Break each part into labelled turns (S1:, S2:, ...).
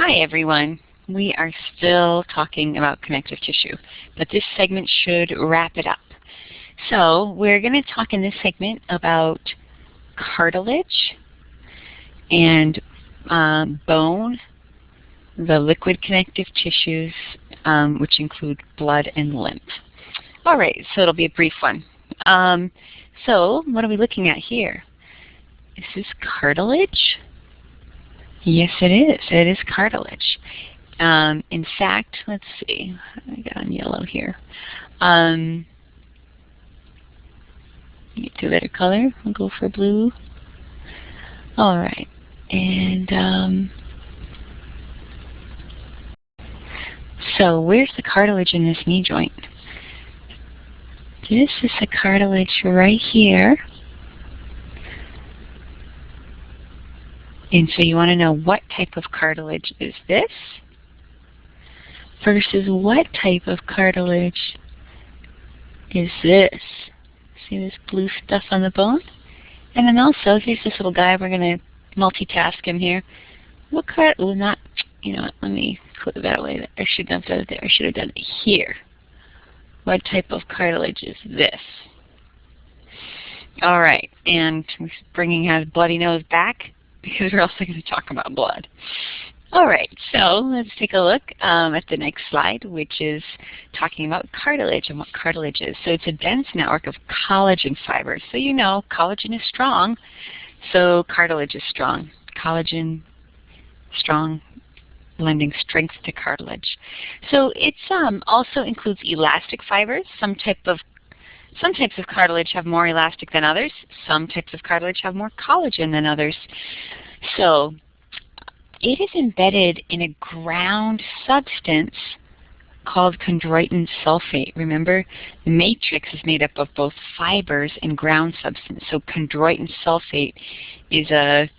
S1: Hi everyone. We are still talking about connective tissue, but this segment should wrap it up. So we're going to talk in this segment about cartilage and bone, the liquid connective tissues, which include blood and lymph. All right, so it'll be a brief one. So what are we looking at here? Is this cartilage? Yes, it is. It is cartilage. In fact, let's see. I got on yellow here. Get to a better color. I'll go for blue. All right. And so where's the cartilage in this knee joint? This is the cartilage right here. And so you want to know what type of cartilage is this versus what type of cartilage is this. See this blue stuff on the bone? And then also, here's this little guy. We're going to multitask him here. What cartilage? Well, not, you know what, let me put it that way. I should have done it there. I should have done it here. What type of cartilage is this? All right, and we're bringing his bloody nose back, because we're also going to talk about blood. All right, so let's take a look at the next slide, which is talking about cartilage and what cartilage is. So it's a dense network of collagen fibers. So you know collagen is strong, so cartilage is strong. Collagen, strong, lending strength to cartilage. So it also includes elastic fibers. Some types of cartilage have more elastic than others. Some types of cartilage have more collagen than others. So it is embedded in a ground substance called chondroitin sulfate. Remember, the matrix is made up of both fibers and ground substance. So chondroitin sulfate is a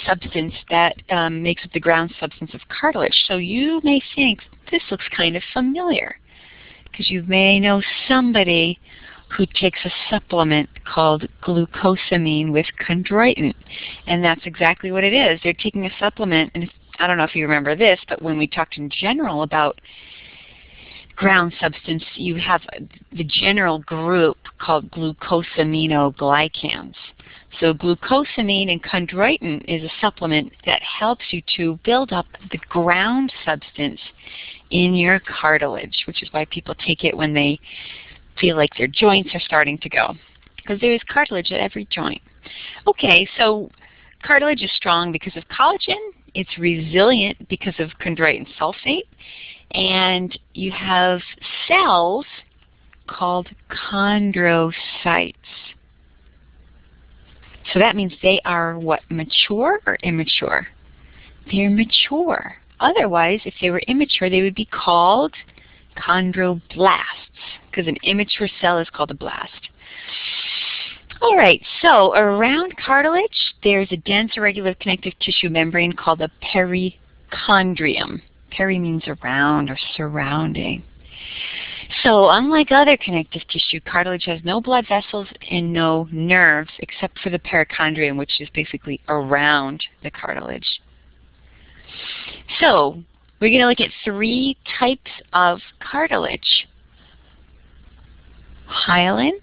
S1: substance that makes up the ground substance of cartilage. So you may think this looks kind of familiar, because you may know somebody who takes a supplement called glucosamine with chondroitin. And that's exactly what it is. They're taking a supplement, and I don't know if you remember this, but when we talked in general about ground substance, you have the general group called glucosaminoglycans. So glucosamine and chondroitin is a supplement that helps you to build up the ground substance in your cartilage, which is why people take it when they feel like their joints are starting to go, because there is cartilage at every joint. Okay, so cartilage is strong because of collagen. It's resilient because of chondroitin sulfate. And you have cells called chondrocytes. So that means they are what, mature or immature? They're mature. Otherwise, if they were immature, they would be called chondroblasts, because an immature cell is called a blast. All right, so around cartilage, there's a dense irregular connective tissue membrane called a perichondrium. Peri means around or surrounding. So unlike other connective tissue, cartilage has no blood vessels and no nerves except for the perichondrium, which is basically around the cartilage. So we're going to look at three types of cartilage: hyaline,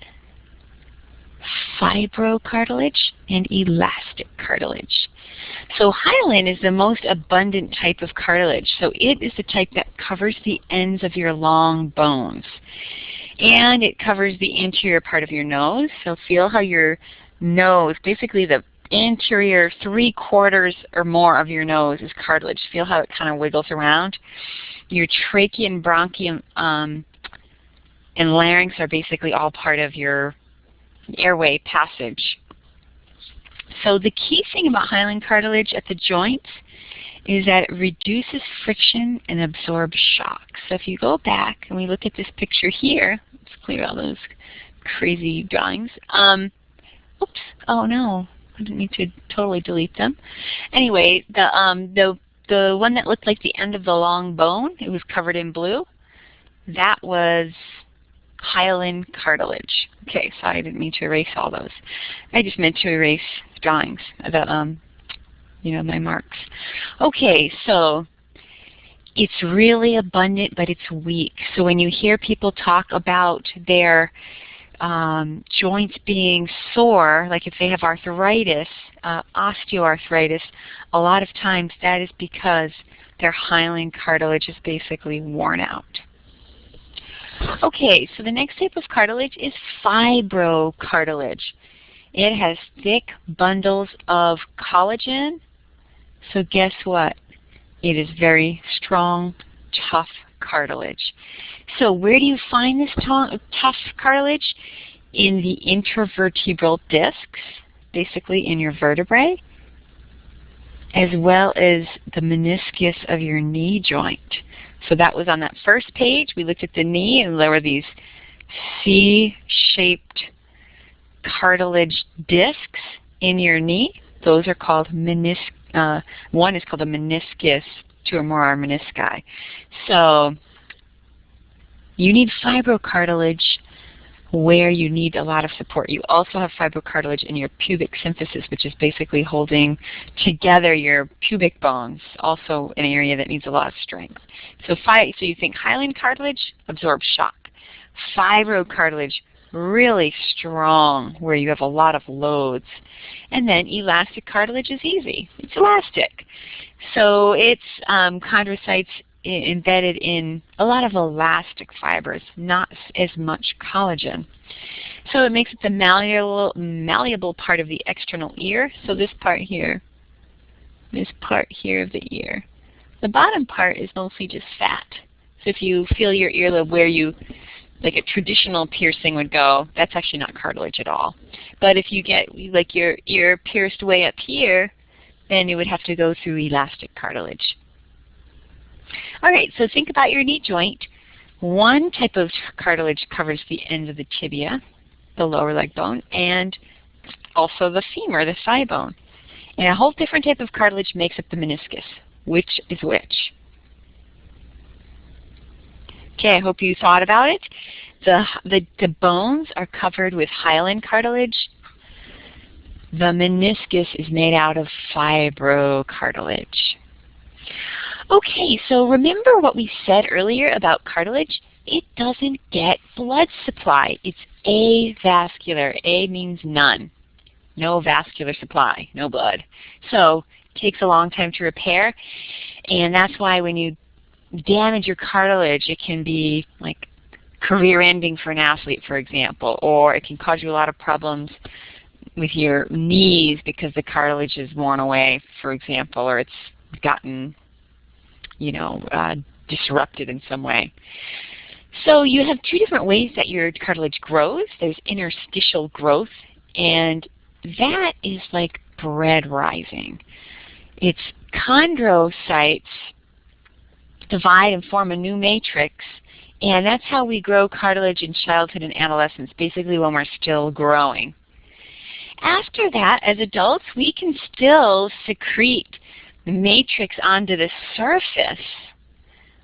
S1: fibrocartilage, and elastic cartilage. So hyaline is the most abundant type of cartilage. So it is the type that covers the ends of your long bones. And it covers the anterior part of your nose. So feel how your nose, basically the anterior 3/4 or more of your nose is cartilage. Feel how it kind of wiggles around. Your trachea and bronchium and larynx are basically all part of your airway passage. So the key thing about hyaline cartilage at the joints is that it reduces friction and absorbs shock. So if you go back and we look at this picture here, let's clear all those crazy drawings. Oops, oh no, I didn't mean to totally delete them. Anyway, the one that looked like the end of the long bone, it was covered in blue, that was hyaline cartilage. Okay, so I didn't mean to erase all those. I just meant to erase drawings, you know, my marks. Okay, so it's really abundant, but it's weak. So when you hear people talk about their joints being sore, like if they have arthritis, osteoarthritis, a lot of times that is because their hyaline cartilage is basically worn out. Okay, so the next type of cartilage is fibrocartilage. It has thick bundles of collagen. So guess what? It is very strong, tough cartilage. So where do you find this tough cartilage? In the intervertebral discs, basically in your vertebrae, as well as the meniscus of your knee joint. So that was on that first page. We looked at the knee, and there were these C-shaped cartilage discs in your knee. Those are called one is called a meniscus, two or more are menisci. So you need fibrocartilage where you need a lot of support. You also have fibrocartilage in your pubic symphysis, which is basically holding together your pubic bones, also an area that needs a lot of strength. So you think hyaline cartilage absorbs shock. Fibrocartilage, really strong, where you have a lot of loads. And then elastic cartilage is easy. It's elastic. So it's chondrocytes embedded in a lot of elastic fibers, not as much collagen. So it makes it the malleable part of the external ear. So this part here of the ear. The bottom part is mostly just fat. So if you feel your earlobe where you, like a traditional piercing would go, that's actually not cartilage at all. But if you get like your ear pierced way up here, then it would have to go through elastic cartilage. All right, so think about your knee joint. One type of cartilage covers the ends of the tibia, the lower leg bone, and also the femur, the thigh bone. And a whole different type of cartilage makes up the meniscus. Which is which? Okay, I hope you thought about it. The bones are covered with hyaline cartilage. The meniscus is made out of fibrocartilage. Okay, so remember what we said earlier about cartilage? It doesn't get blood supply. It's avascular. A means none. No vascular supply, no blood. So it takes a long time to repair, and that's why when you damage your cartilage, it can be like career-ending for an athlete, for example, or it can cause you a lot of problems with your knees because the cartilage is worn away, for example, or it's gotten, you know, disrupted in some way. So you have two different ways that your cartilage grows. There's interstitial growth, and that is like bread rising. It's chondrocytes divide and form a new matrix, and that's how we grow cartilage in childhood and adolescence, basically when we're still growing. After that, as adults, we can still secrete matrix onto the surface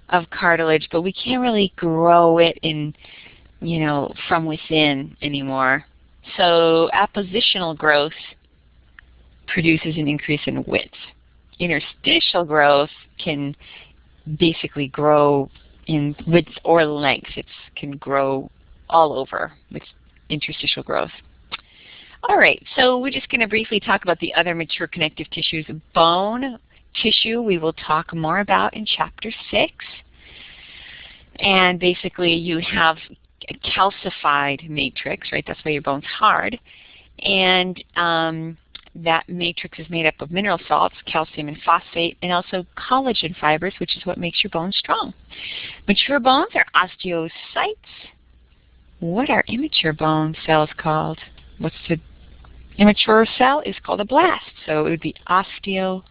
S1: of cartilage, but we can't really grow it in, you know, from within anymore. So appositional growth produces an increase in width. Interstitial growth can basically grow in width or length. It can grow all over with interstitial growth. All right, so we're just going to briefly talk about the other mature connective tissues. Bone tissue we will talk more about in Chapter 6. And basically you have a calcified matrix, right? That's why your bone's hard. And that matrix is made up of mineral salts, calcium and phosphate, and also collagen fibers, which is what makes your bones strong. Mature bones are osteocytes. What are immature bone cells called? What's the immature cell? Is called a blast, so it would be osteoblast.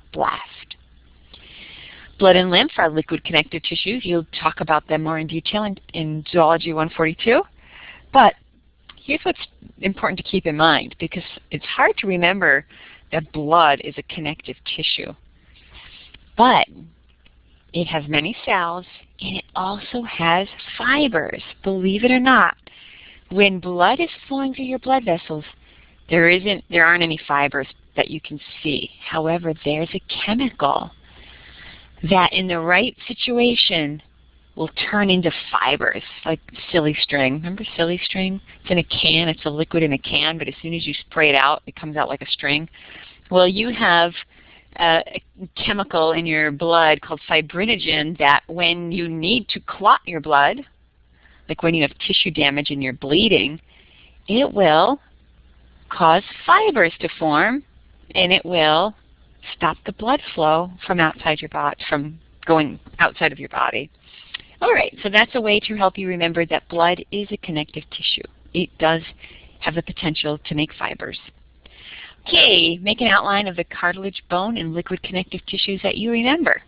S1: Blood and lymph are liquid connective tissues. You'll talk about them more in detail in Zoology 142. But here's what's important to keep in mind, because it's hard to remember that blood is a connective tissue. But it has many cells, and it also has fibers. Believe it or not, when blood is flowing through your blood vessels, There aren't any fibers that you can see. However, there's a chemical that in the right situation will turn into fibers, like silly string. Remember silly string? It's in a can. It's a liquid in a can, but as soon as you spray it out, it comes out like a string. Well, you have a chemical in your blood called fibrinogen that when you need to clot your blood, like when you have tissue damage and you're bleeding, it will cause fibers to form, and it will stop the blood flow from outside your body, from going outside of your body. All right, so that's a way to help you remember that blood is a connective tissue. It does have the potential to make fibers. Okay, make an outline of the cartilage, bone, and liquid connective tissues that you remember.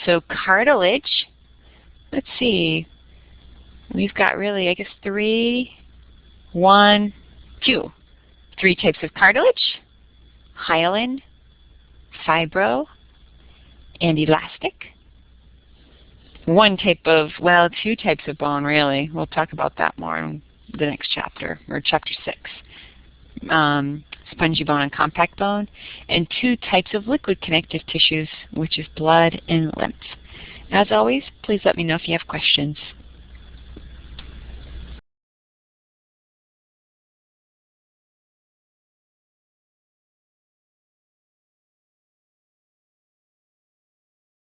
S1: So cartilage, let's see, we've got really, I guess, three types of cartilage: hyaline, fibro, and elastic. Two types of bone, really. We'll talk about that more in the next chapter, or chapter 6. Spongy bone and compact bone. And 2 types of liquid connective tissues, which is blood and lymph. As always, please let me know if you have questions.